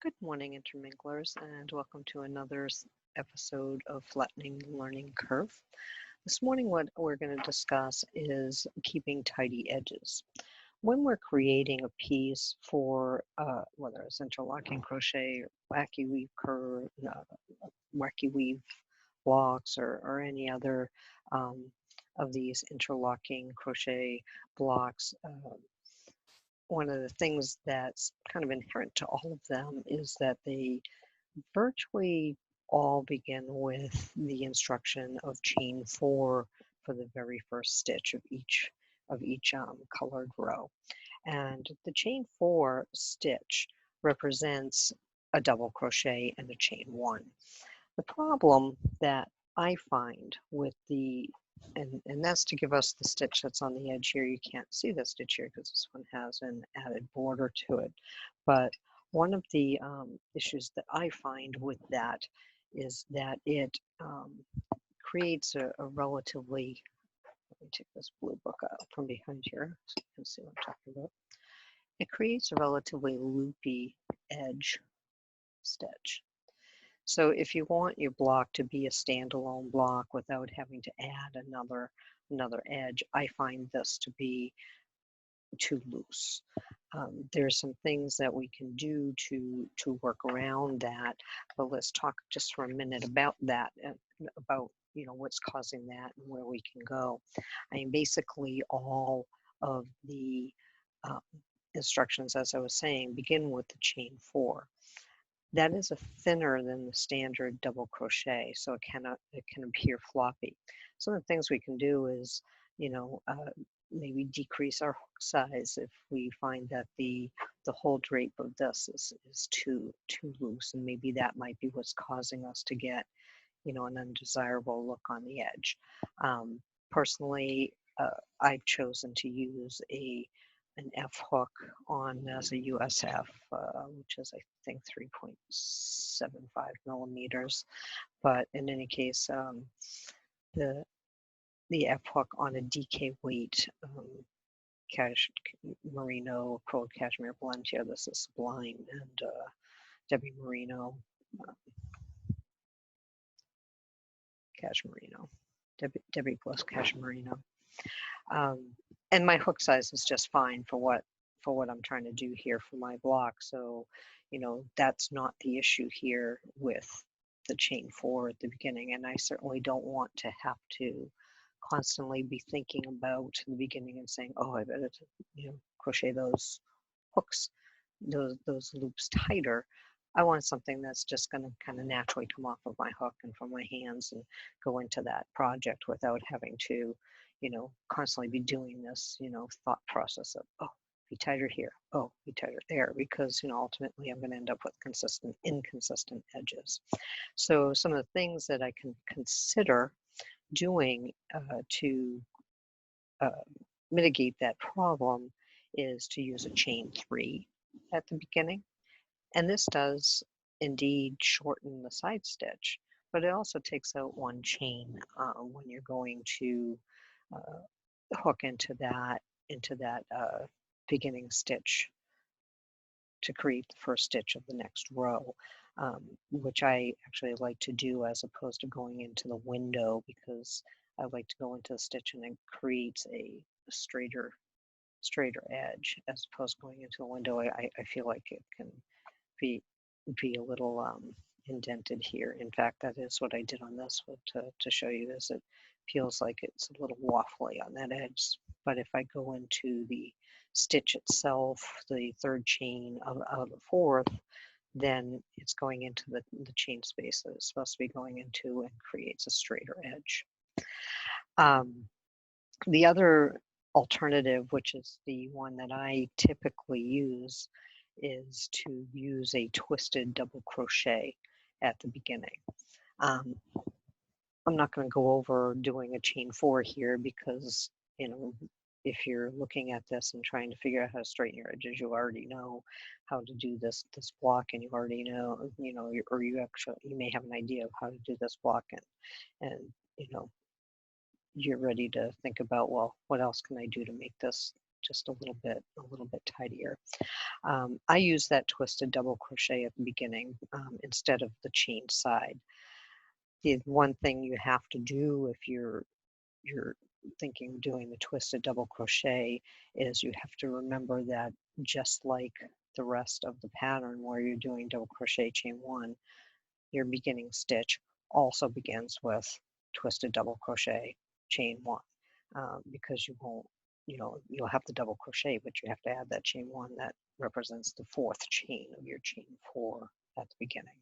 Good morning, interminglers, and welcome to another episode of Flattening the Learning Curve. This morning, what we're going to discuss is keeping tidy edges. When we're creating a piece for whether it's interlocking crochet, wacky weave curve, wacky weave blocks, or any other of these interlocking crochet blocks, one of the things that's kind of inherent to all of them is that they virtually all begin with the instruction of chain 4 for the very first stitch of each colored row. And the chain 4 stitch represents a double crochet and a chain 1. The problem that I find with and that's to give us the stitch that's on the edge here. You can't see the stitch here because this one has an added border to it. But one of the issues that I find with that is that it creates a relatively, let me take this blue book out from behind here so you can see what I'm talking about. It creates a relatively loopy edge stitch. So if you want your block to be a standalone block without having to add another edge, I find this to be too loose. There's some things that we can do to work around that, but let's talk just for a minute about that, about what's causing that and where we can go. I mean, basically all of the instructions, as I was saying, begin with the chain 4. That is a thinner than the standard double crochet, so it can appear floppy. Some of the things we can do is, maybe decrease our hook size if we find that the whole drape of this is too loose, and maybe that might be what's causing us to get, an undesirable look on the edge. Personally, I've chosen to use an F hook on as a USF, which is I think 3.75 millimeters. But in any case, the F hook on a DK weight merino curled cashmere blend here. This is Sublime and Debbie Merino cashmerino. Debbie Bliss cashmerino. And my hook size is just fine for what I'm trying to do here for my block. So, that's not the issue here with the chain 4 at the beginning. And I certainly don't want to have to constantly be thinking about the beginning and saying, oh, I better, crochet those hooks, those loops tighter. I want something that's just going to kind of naturally come off of my hook and from my hands and go into that project without having to, constantly be doing this, thought process of, oh, be tighter here, oh, be tighter there, because, ultimately I'm going to end up with inconsistent edges. So some of the things that I can consider doing to mitigate that problem is to use a chain 3 at the beginning. And this does indeed shorten the side stitch, but it also takes out one chain when you're going to hook into that beginning stitch to create the first stitch of the next row, which I actually like to do as opposed to going into the window, because I like to go into the stitch and it creates a straighter edge as opposed to going into the window. I feel like it can be a little indented here. In fact, that is what I did on this one to show you this. It feels like it's a little waffly on that edge. But if I go into the stitch itself, the third chain out of the fourth, then it's going into the chain space that it's supposed to be going into and creates a straighter edge. The other alternative, which is the one that I typically use, is to use a twisted double crochet at the beginning. I'm not going to go over doing a chain 4 here because, if you're looking at this and trying to figure out how to straighten your edges, you already know how to do this block, and you already know, or you may have an idea of how to do this block, and you're ready to think about, well, what else can I do to make this just a little bit tidier. I use that twisted double crochet at the beginning instead of the chain side. The one thing you have to do if you're thinking of doing the twisted double crochet is you have to remember that just like the rest of the pattern where you're doing double crochet chain 1, your beginning stitch also begins with twisted double crochet chain 1 because you won't, you'll have the double crochet, but you have to add that chain 1 that represents the 4th chain of your chain 4 at the beginning.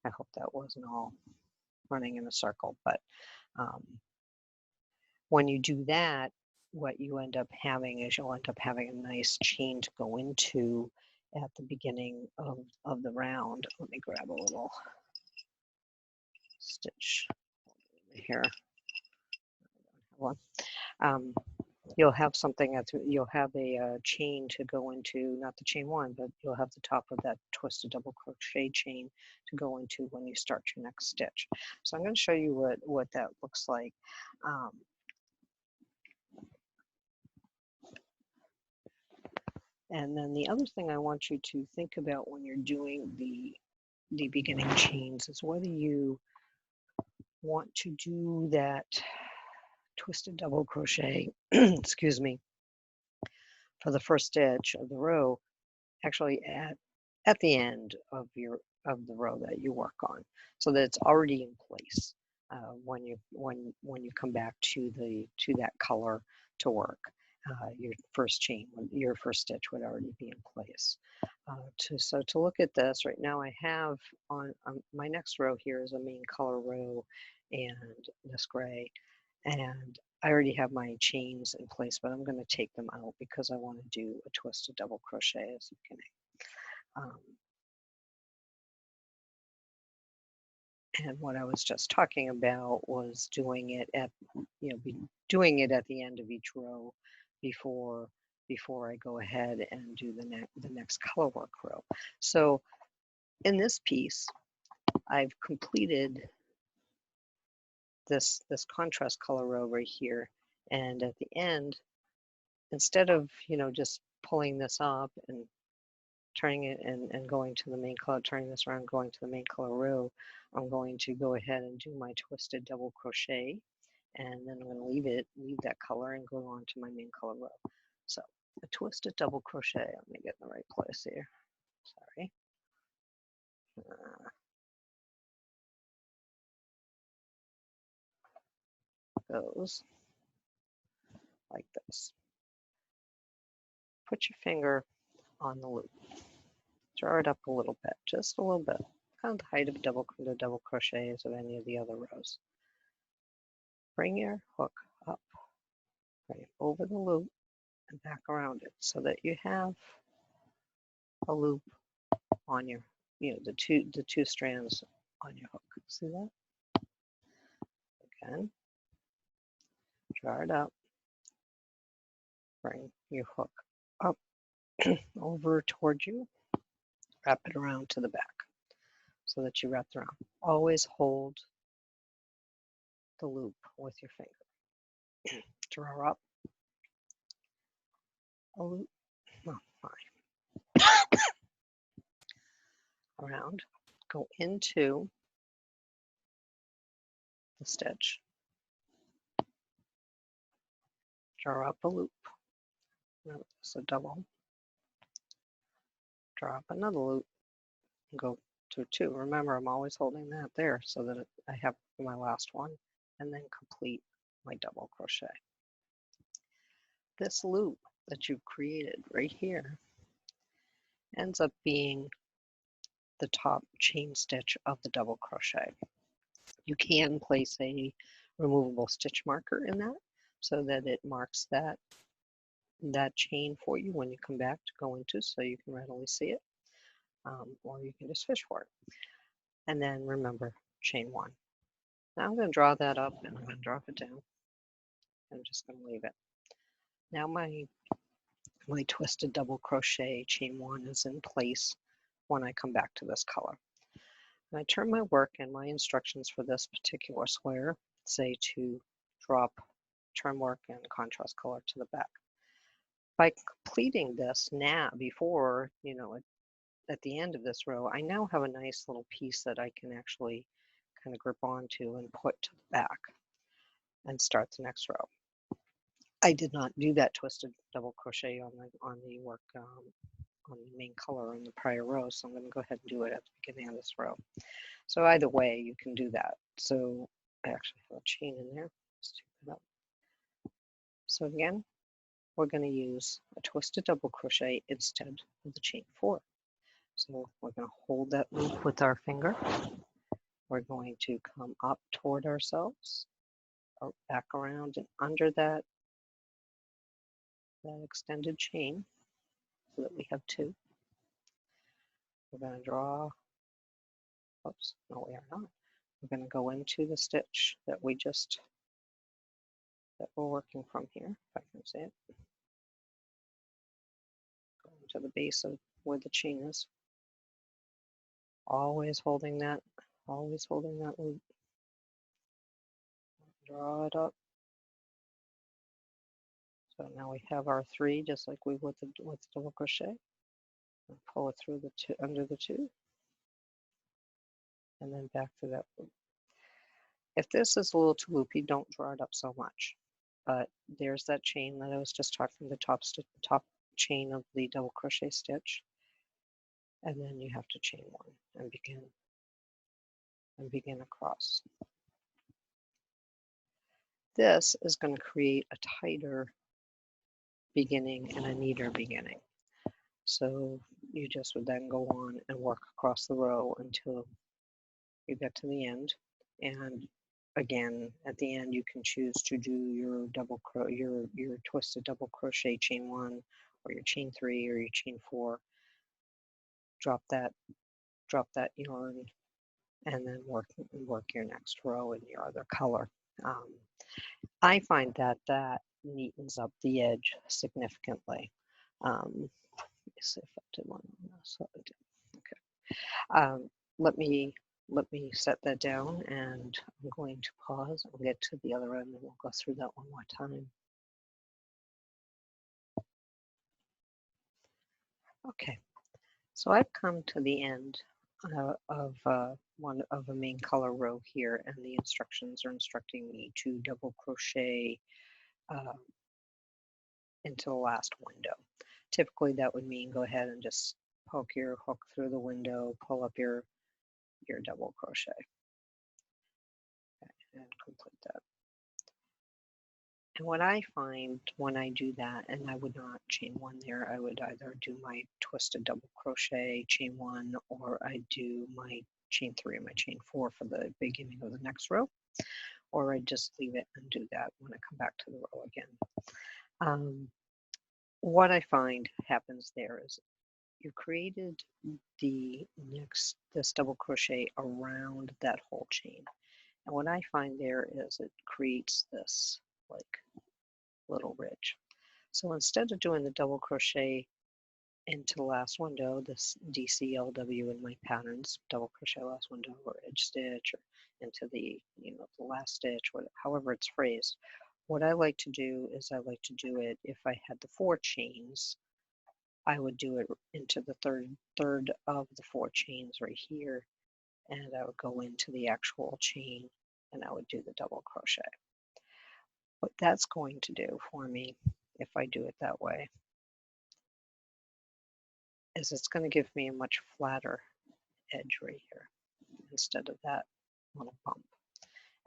I hope that wasn't all running in a circle, but when you do that, what you end up having is you'll end up having a nice chain to go into at the beginning of the round. Let me grab a little stitch here. One. You'll have something you'll have a chain to go into, not the chain 1, but you'll have the top of that twisted double crochet chain to go into when you start your next stitch. So I'm going to show you what that looks like. And then the other thing I want you to think about when you're doing the beginning chains is whether you want to do that twisted double crochet, excuse me, for the first stitch of the row, actually at the end of the row that you work on, so that it's already in place when you come back to that color to work. Your first stitch would already be in place. So to look at this right now, I have on my next row here is a main color row and this gray, and I already have my chains in place, but I'm going to take them out because I want to do a twisted double crochet as the beginning. And what I was just talking about was doing it at the end of each row before I go ahead and do the next color work row. So in this piece, I've completed this contrast color row right here, and at the end, instead of just pulling this up and turning it and going to the main color, turning this around, going to the main color row, I'm going to go ahead and do my twisted double crochet, and then I'm going to leave that color and go on to my main color row. So a twisted double crochet, let me get in the right place here, sorry. Goes like this. Put your finger on the loop. Draw it up a little bit, just a little bit, kind of the height of the double crochets of any of the other rows. Bring your hook up, bring it over the loop and back around it so that you have a loop on your, the two strands on your hook. See that? Again, draw it up, bring your hook up over towards you, wrap it around to the back so that you wrap it around. Always hold the loop with your finger. Draw up a loop, around, go into the stitch, draw up a loop, it's a double, draw up another loop, and go to 2. Remember, I'm always holding that there so that I have my last one, and then complete my double crochet. This loop that you've created right here ends up being the top chain stitch of the double crochet. You can place a removable stitch marker in that so that it marks that chain for you when you come back to go into, so you can readily see it, or you can just fish for it. And then remember, chain 1. Now I'm going to draw that up and I'm going to drop it down. I'm just going to leave it. Now my twisted double crochet chain 1 is in place when I come back to this color. And I turn my work and my instructions for this particular square say to drop turn work and contrast color to the back. By completing this now, before, at the end of this row, I now have a nice little piece that I can actually kind of grip onto and put to the back and start the next row. I did not do that twisted double crochet on the work on the main color in the prior row, so I'm going to go ahead and do it at the beginning of this row. So either way, you can do that. So I actually have a chain in there. Let's take that up. So again, we're going to use a twisted double crochet instead of the chain 4. So we're going to hold that loop with our finger. We're going to come up toward ourselves, or back around and under that extended chain so that we have 2. We're going to draw, oops, no we are not. We're going to go into the stitch that we're working from here, if I can say it. Go into the base of where the chain is. Always holding that loop. Draw it up. So now we have our 3, just like we would with the double crochet. And pull it through the 2, under the 2, and then back to that loop. If this is a little too loopy, don't draw it up so much. But there's that chain that I was just talking, the top chain of the double crochet stitch, and then you have to chain 1 and begin across. This is going to create a tighter beginning and a neater beginning. So you just would then go on and work across the row until you get to the end. And again, at the end, you can choose to do your your twisted double crochet chain 1, or your chain 3, or your chain 4. Drop that yarn, and then work your next row in your other color. I find that neatens up the edge significantly. Let me see if I did one on this. Okay. Let me set that down, and I'm going to pause and get to the other end, and we'll go through that one more time. Okay, so I've come to the end of one of a main color row here, and the instructions are instructing me to double crochet into the last window. Typically that would mean go ahead and just poke your hook through the window, pull up your double crochet, and complete that. And what I find when I do that, and I would not chain 1 there, I would either do my twisted double crochet chain 1, or I do my chain 3 and my chain 4 for the beginning of the next row, or I just leave it and do that when I come back to the row again. What I find happens there is you created this double crochet around that whole chain. And what I find there is it creates this like little ridge. So instead of doing the double crochet into the last window, this DCLW in my patterns, double crochet last window or edge stitch, or into the the last stitch, however it's phrased, what I like to do is I like to do it, if I had the 4 chains, I would do it into the third of the 4 chains right here, and I would go into the actual chain and I would do the double crochet. What that's going to do for me, if I do it that way, is it's going to give me a much flatter edge right here instead of that little bump.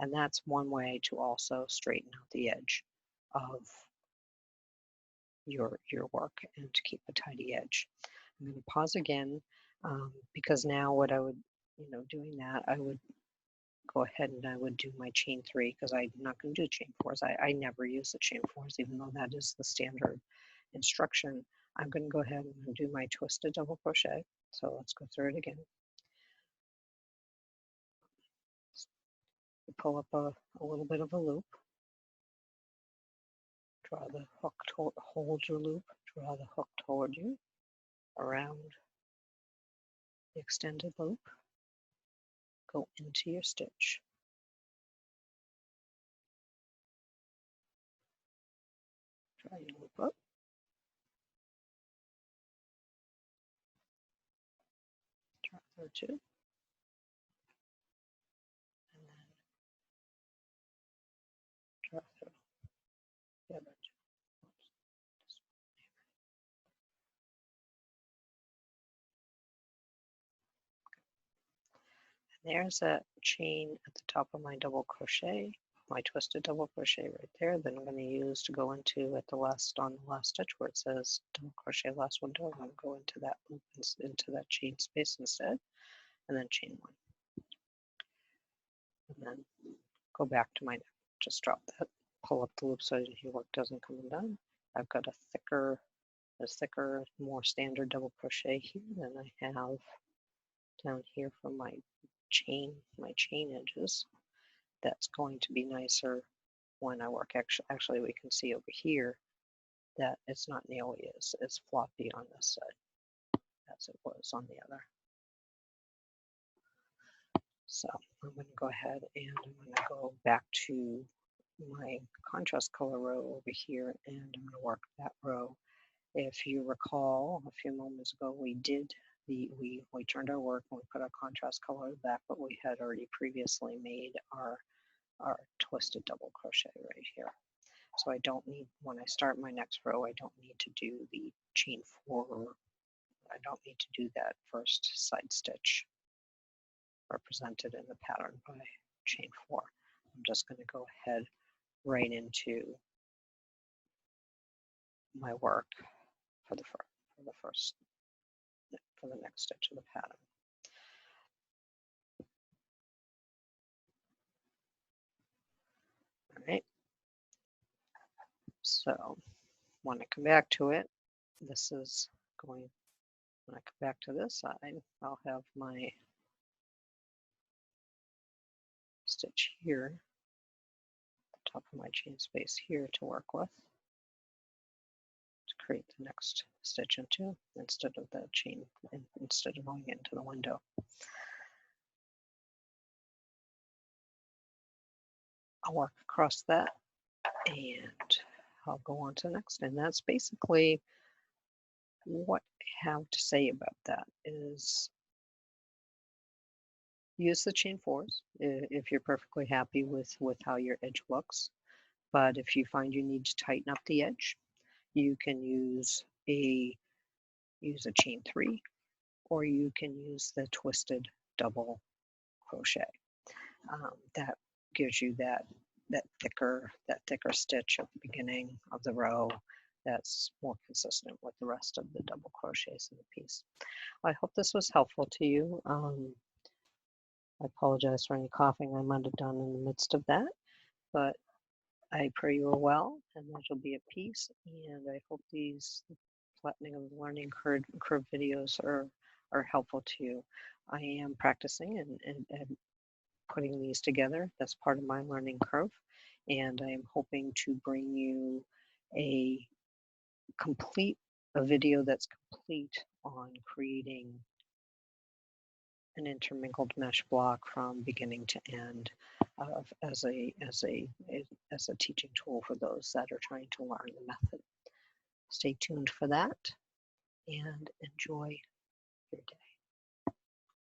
And that's one way to also straighten out the edge of your work and to keep a tidy edge. I'm going to pause again because now what I would, doing that, I would go ahead and I would do my chain 3, because I'm not going to do chain 4s. I never use the chain 4s, even though that is the standard instruction. I'm going to go ahead and do my twisted double crochet. So let's go through it again. You pull up a little bit of a loop, draw the hook, hold your loop, draw the hook toward you, around the extended loop, go into your stitch. Draw your loop up, or two, and then draw through the other two. And there's a chain at the top of my double crochet, my twisted double crochet right there, that I'm going to use to go into at the last, on the last stitch where it says double crochet last window. I'm going to go into that loop, into that chain space instead, and then chain one, and then go back to my, just drop that, pull up the loop so your work doesn't come undone. I've got a thicker, more standard double crochet here than I have down here for my chain edges. That's going to be nicer when I work. Actually, we can see over here that it's not nearly as floppy on this side as it was on the other. So I'm going to go ahead and I'm going to go back to my contrast color row over here, and I'm going to work that row. If you recall, a few moments ago, we turned our work and we put our contrast color back, but we had already previously made our twisted double crochet right here. So I don't need, when I start my next row, I don't need to do the chain 4, I don't need to do that first side stitch represented in the pattern by chain 4. I'm just going to go ahead right into my work for the next stitch of the pattern. All right. So when I come back to it, this is going, when I come back to this side, I'll have my stitch here, the top of my chain space here to work with, to create the next stitch into, instead of the chain, instead of going into the window. I'll work across that and I'll go on to the next. And that's basically what I have to say about that. Is use the chain 4s if you're perfectly happy with how your edge looks. But if you find you need to tighten up the edge, you can use a chain 3, or you can use the twisted double crochet. That gives you that thicker stitch at the beginning of the row that's more consistent with the rest of the double crochets in the piece. I hope this was helpful to you. I apologize for any coughing I might have done in the midst of that, but I pray you are well and that you'll be at peace, and I hope these flattening of the learning curve videos are helpful to you. I am practicing and putting these together. That's part of my learning curve, and I am hoping to bring you a video that's complete on creating an intermingled mesh block from beginning to end as a teaching tool for those that are trying to learn the method. Stay tuned for that and enjoy your day.